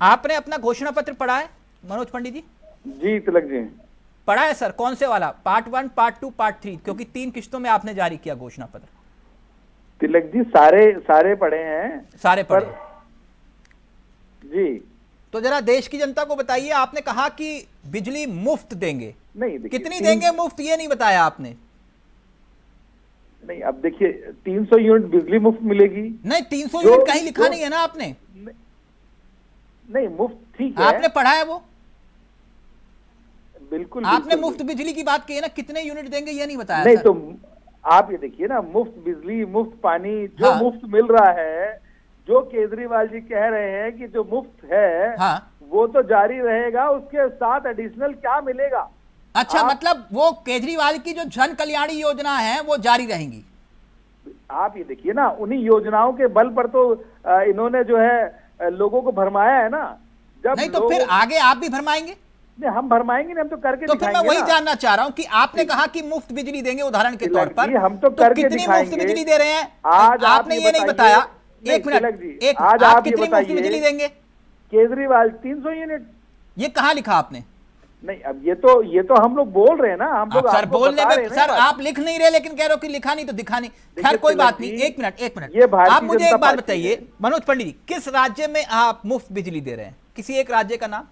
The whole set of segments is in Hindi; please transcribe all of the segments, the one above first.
आपने अपना घोषणा पत्र पढ़ा है मनोज पंडित जी? जी तिलक जी, पढ़ा है सर? कौन से वाला, पार्ट 1, पार्ट 2, पार्ट 3? क्योंकि 3 किस्तों में आपने जारी किया घोषणा पत्र। तिलक जी सारे पढ़े हैं। सारे पढ़े हैं। जी तो जरा देश की जनता को बताइए, आपने कहा कि बिजली मुफ्त देंगे, नहीं, देखिए कितनी देंगे मुफ्त ये नहीं बताया आपने। नहीं, अब देखिए 300 यूनिट बिजली मुफ्त मिलेगी। नहीं, 300 यूनिट कहीं लिखा नहीं है ना आपने। नहीं, मुफ्त ठीक है, आपने पढ़ा है वो? बिल्कुल आपने बिल्कुल, मुफ्त बिजली की बात की है ना, कितने यूनिट देंगे ये नहीं बताया नहीं सर। तो आप ये देखिए ना, मुफ्त बिजली मुफ्त पानी जो हाँ। मुफ्त मिल रहा है, जो केजरीवाल जी कह रहे हैं कि जो मुफ्त है हाँ। वो तो जारी रहेगा, उसके साथ एडिशनल क्या मिलेगा। अच्छा, मतलब वो केजरीवाल की जो जन कल्याणी योजना है वो जारी रहेंगी। आप ये देखिए ना, उन्हीं योजनाओं के बल पर तो इन्होंने जो है लोगों को भरमाया है ना। जब नहीं तो फिर आगे आप भी भरमाएंगे? नहीं, हम भरमाएंगे नहीं, हम तो करके तो फिर मैं दिखाएंगे वही ना। जानना चाह रहा हूं कि आपने कहा कि मुफ्त बिजली देंगे उदाहरण के तौर पर, हम तो करके कितनी दिखाएंगे। मुफ्त बिजली दे रहे हैं आज आपने ये नहीं बताया। एक मिनट, आज आप आप ये कितनी मुफ्त बताइए, बिजली देंगे? केजरीवाल 300 यूनिट। ये कहां लिखा आपने? नहीं, अब ये तो हम लोग बोल रहे हैं ना, हम लोग सर आपको बोलने बता में रहे हैं सर ना। आप लिख नहीं रहे, लेकिन कह रहे हो कि लिखा नहीं तो दिखा नहीं। खैर कोई बात नहीं, एक मिनट ये भारतीय आप मुझे जनता एक बात पार्टी बताइए है। मनोज पंडित जी, किस राज्य में आप मुफ्त बिजली दे रहे हैं? किसी एक राज्य का नाम?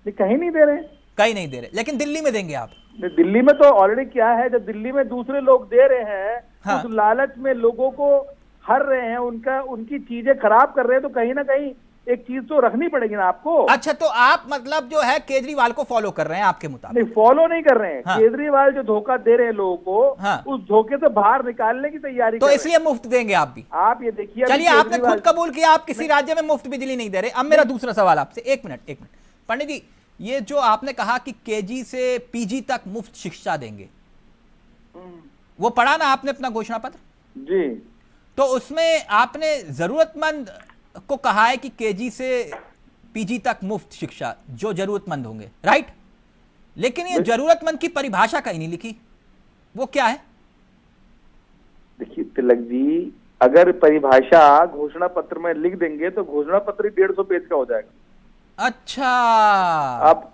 नहीं, कहीं नहीं दे रहे हैं। कहीं नहीं दे रहे, लेकिन दिल्ली में देंगे आप? दिल्ली में तो ऑलरेडी क्या है, जब दिल्ली में दूसरे लोग दे रहे हैं, हाँ। उस लालच में लोगों को हर रहे हैं, उनकी चीजें खराब कर रहे हैं, तो कहीं ना कहीं एक चीज तो रखनी पड़ेगी ना आपको। अच्छा, तो आप मतलब जो है केजरीवाल को फॉलो कर रहे हैं आपके मुताबिक? नहीं, फॉलो नहीं कर रहे हैं। हाँ। केजरीवाल जो धोखा दे रहे हैं लोगों को, हाँ। उस धोखे से बाहर निकालने की तैयारी तो कर रहे इसलिए मुफ्त देंगे आप भी? हैं। आप ये देखिए, चलिए, आपने खुद कबूल किया आप किसी राज्य में मुफ्त बिजली नहीं दे रहे। अब मेरा दूसरा सवाल आपसे, एक मिनट पंडित जी, ये जो आपने कहा कि केजी से पीजी तक मुफ्त शिक्षा देंगे, वो पढ़ा ना आपने अपना घोषणा पत्र? जी, तो उसमें आपने जरूरतमंद को कहा है कि केजी से पीजी तक मुफ्त शिक्षा जो जरूरतमंद होंगे, राइट? लेकिन ये जरूरतमंद की परिभाषा कहीं नहीं लिखी, वो क्या है? देखिए तिलक जी, अगर परिभाषा घोषणा पत्र में लिख देंगे तो घोषणा पत्र ही 150 पेज का हो जाएगा। अच्छा,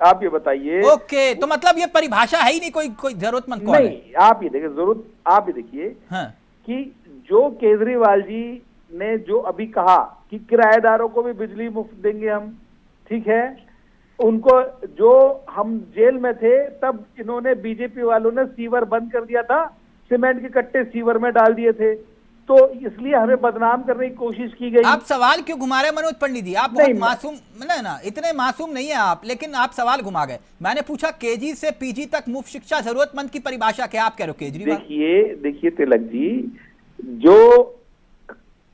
आप ये बताइए। ओके, तो मतलब ये परिभाषा है ही नहीं, कोई जरूरतमंद कौन है? नहीं, आप ये देखिए, आप ये देखिए हाँ। कि जो केजरीवाल जी ने जो अभी कहा कि किराएदारों को भी बिजली मुफ्त देंगे हम, ठीक है, उनको जो हम जेल में थे तब इन्होंने, बीजेपी वालों ने सीवर बंद कर दिया था, सीमेंट के कट्टे सीवर में डाल दिए थे, तो इसलिए हमें बदनाम करने की कोशिश की गई। आप सवाल क्यों घुमा रहे हैं मनोज पंडित जी? आप बहुत मासूम ना, इतने मासूम नहीं है आप, लेकिन आप सवाल घुमा गए। मैंने पूछा केजी से पीजी तक मुफ्त शिक्षा जरूरतमंद की परिभाषा क्या? आप कह रहे हो केजरीवाल। देखिए तिलक जी, जो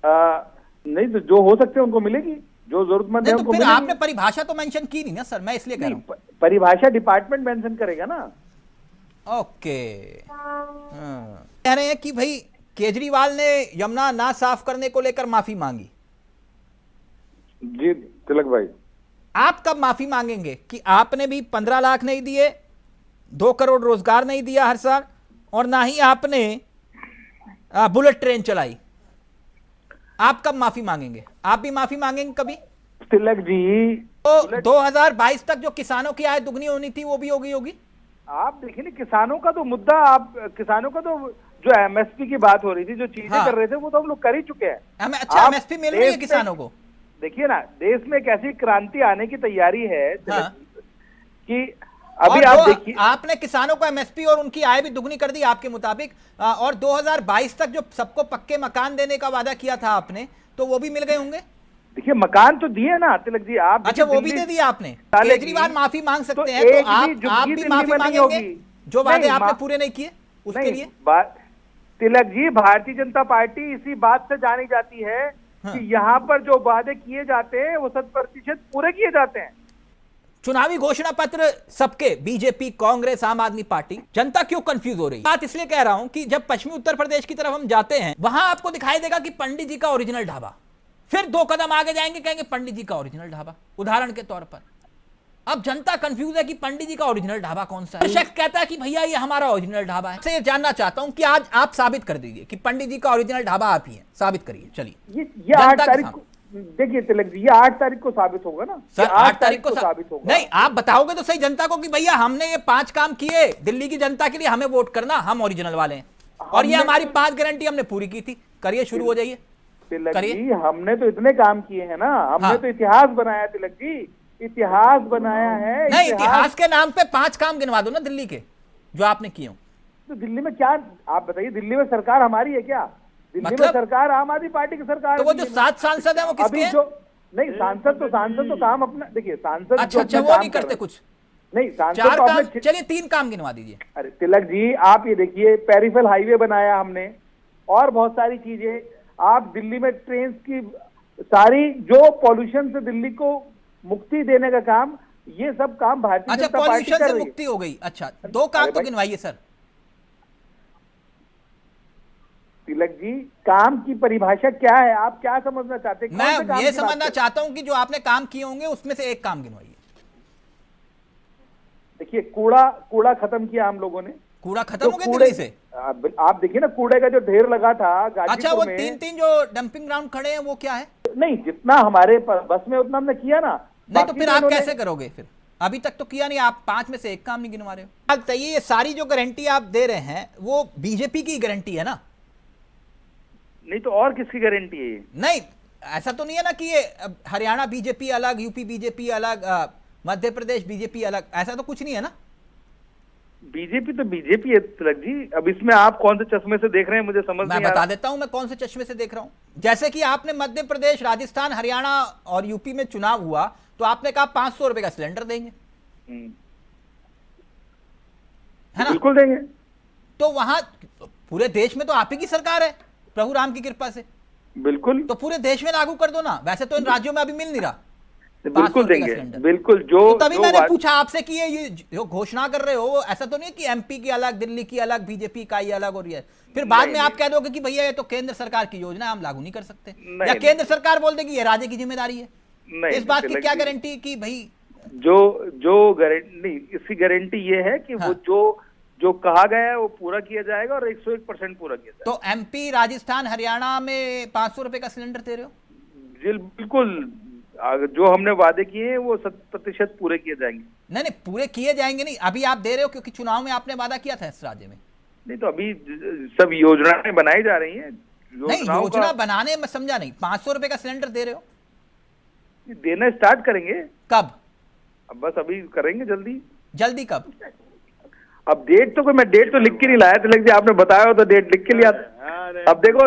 नहीं तो जो हो सकते हैं उनको मिलेगी, जो जरूरतमंद है तो उनको फिर मिलेगी। आपने परिभाषा तो मेंशन की नहीं ना सर, मैं इसलिए कह रहा हूं। परिभाषा डिपार्टमेंट मेंशन करेगा ना। ओके, कह रहे हैं कि भाई केजरीवाल ने यमुना ना साफ करने को लेकर माफी मांगी। जी तिलक भाई, आप कब माफी मांगेंगे कि आपने भी 15 लाख नहीं दिए, 2 करोड़ रोजगार नहीं दिया हर साल, और ना ही आपने बुलेट ट्रेन चलाई? आप कब माफी मांगेंगे? आप भी माफी मांगेंगे कभी? तिलक जी, तो 2022 तक जो किसानों की आय दुगनी होनी थी वो भी होगी? आप देखिए ना, किसानों का तो मुद्दा, आप किसानों का तो जो एमएसपी की बात हो रही थी, जो चीजें हाँ। कर रहे थे, वो तो हम लोग कर ही चुके हैं। अच्छा, एमएसपी मिल रही है किसानों को? देखिए ना, देश में एक ऐसी क्रांति आने की तैयारी है हाँ। कि अभी आप देखिए, आपने किसानों को एमएसपी और उनकी आय भी दुगनी कर दी आपके मुताबिक, और 2022 तक जो सबको पक्के मकान देने का वादा किया था आपने, तो वो भी मिल गए होंगे? देखिए मकान तो दिए ना तिलक जी, आप। अच्छा, वो भी दे दिया आपने? केजरीवाल माफी मांग सकते हैं, तो आप भी माफी मांगेंगे जो वादे आपने पूरे नहीं किए उसके लिए? तिलक जी, भारतीय जनता पार्टी इसी बात से जानी जाती है कि यहाँ पर जो वादे किए जाते हैं वो 100% पूरे किए जाते हैं। चुनावी घोषणा पत्र सबके, बीजेपी, कांग्रेस, आम आदमी पार्टी, जनता क्यों कंफ्यूज हो रही है? बात इसलिए कह रहा हूं कि जब पश्चिमी उत्तर प्रदेश की तरफ हम जाते हैं, वहां आपको दिखाई देगा कि पंडित जी का ओरिजिनल ढाबा, फिर 2 कदम आगे जाएंगे कहेंगे पंडित जी का ओरिजिनल ढाबा, उदाहरण के तौर पर। अब जनता कंफ्यूज है कि पंडित जी का ओरिजिनल ढाबा कौन सा है। शख्स कहता है कि भैया ये हमारा ओरिजिनल ढाबा है। ये जानना चाहता हूं कि आज आप साबित कर दीजिए कि पंडित जी का ओरिजिनल ढाबा आप ही है, साबित करिए। चलिए, ये 8 तारीख देखिए तिलक जी, ये 8 तारीख को साबित होगा ना, सर ये 8 तारीख को साबित होगा। नहीं, आप बताओगे तो सही जनता को कि भैया हमने ये 5 काम किए दिल्ली की जनता के लिए, हमें वोट करना, हम ओरिजिनल वाले हैं और ये हमारी 5 गारंटी हमने पूरी की थी। करिए, शुरू हो जाइए। तिलक जी, हमने तो इतने काम किए हैं ना, हमने तो इतिहास बनाया तिलक जी, इतिहास बनाया है। नहीं, इतिहास के नाम पे 5 काम गिनवा दो ना दिल्ली के जो आपने किए हो। तो दिल्ली में क्या, आप बताइए, दिल्ली में सरकार हमारी है क्या? दिल्ली में सरकार आम आदमी पार्टी की सरकार तो है। वो जो 7 सांसद हैं वो किसके हैं? नहीं, सांसद तो काम अपना, देखिए सांसद अच्छा, वो नहीं करते कुछ? नहीं, सांसद 4 तो काम, अपने, चलिए 3 काम गिनवा दीजिए। अरे तिलक जी, आप ये देखिए, पेरिफेरल हाईवे बनाया हमने और बहुत सारी चीजें। आप दिल्ली में ट्रेन की सारी, जो पॉल्यूशन से दिल्ली को मुक्ति देने का काम, ये सब काम भारतीय जनता पार्टी पॉल्यूशन कर से रही है। मुक्ति हो गई। अच्छा, 2 काम तो गिनवाइए सर। तिलक जी, काम की परिभाषा क्या है? आप क्या समझना चाहते हैं? मैं ये समझना चाहता हूं कि जो आपने काम किए होंगे उसमें से 1 काम गिनवाइए। देखिए, कूड़ा खत्म किया हम लोगों ने। कूड़ा खत्म हो गया दिल्ली से? आप देखिए ना, कूड़े का जो ढेर लगा था गाजीपुर अच्छा, वो में, 3 जो डंपिंग ग्राउंड खड़े हैं वो क्या है? नहीं, जितना हमारे बस में उतना हमने किया ना। नहीं तो फिर आप कैसे करोगे? फिर अभी तक तो किया नहीं, आप 5 में से 1 काम नहीं गिनवा रहे हो। अब बताइए, ये सारी जो गारंटी आप दे रहे हैं वो बीजेपी की गारंटी है ना? नहीं तो और किसकी गारंटी है? नहीं, ऐसा तो नहीं है ना कि ये हरियाणा बीजेपी अलग, यूपी बीजेपी अलग, मध्य प्रदेश बीजेपी अलग, ऐसा तो कुछ नहीं है ना? बीजेपी तो बीजेपी है तिलक जी। अब इसमें आप कौन से चश्मे से देख रहे हैं मुझे समझ नहीं आ रहा। मैं बता देता हूं मैं कौन से चश्मे से देख रहा हूं। जैसे कि आपने मध्य प्रदेश, राजस्थान, हरियाणा और यूपी में चुनाव हुआ तो आपने कहा 500 रुपए का सिलेंडर देंगे, है ना? बिल्कुल देंगे। तो वहां पूरे देश में तो आप ही की सरकार है, प्रभु राम की कृपा से। बिल्कुल, तो पूरे देश में लागू कर दो ना। वैसे तो इन राज्यों में अभी मिल नहीं रहा। बिल्कुल देंगे, बिल्कुल। जो तो तभी मैंने पूछा आपसे कि ये जो घोषणा कर रहे हो, ऐसा तो नहीं कि एमपी की अलग, दिल्ली की अलग, बीजेपी का ही अलग, और ये फिर बाद में आप कह दोगे कि भैया ये तो केंद्र सरकार की योजना है, हम लागू नहीं कर सकते, या केंद्र सरकार बोल देगी ये राज्य की जिम्मेदारी है। इस बात की क्या गारंटी कि भाई जो गारंटी नहीं, इसकी गारंटी ये है कि वो जो कहा गया है वो पूरा किया जाएगा और 101% पूरा किया जाएगा। तो एमपी, राजस्थान, हरियाणा में 500 रुपए का सिलेंडर दे रहे हो? बिल्कुल, जो हमने वादे किए हैं वो 100% पूरे किए जाएंगे। नहीं, पूरे किए जाएंगे नहीं, अभी आप दे रहे हो क्योंकि चुनाव में आपने वादा किया था इस राज्य में। नहीं तो अभी सब योजनाएं बनाई जा रही हैं। नहीं, योजना बनाने में समझा नहीं, 500 रुपए का सिलेंडर दे रहे हो? देना स्टार्ट करेंगे। कब? अब बस अभी करेंगे, जल्दी कब? अब डेट तो मैं डेट तो लिख के नहीं लाया तिलक जी, आपने बताया हो तो डेट लिख के लिया। अब देखो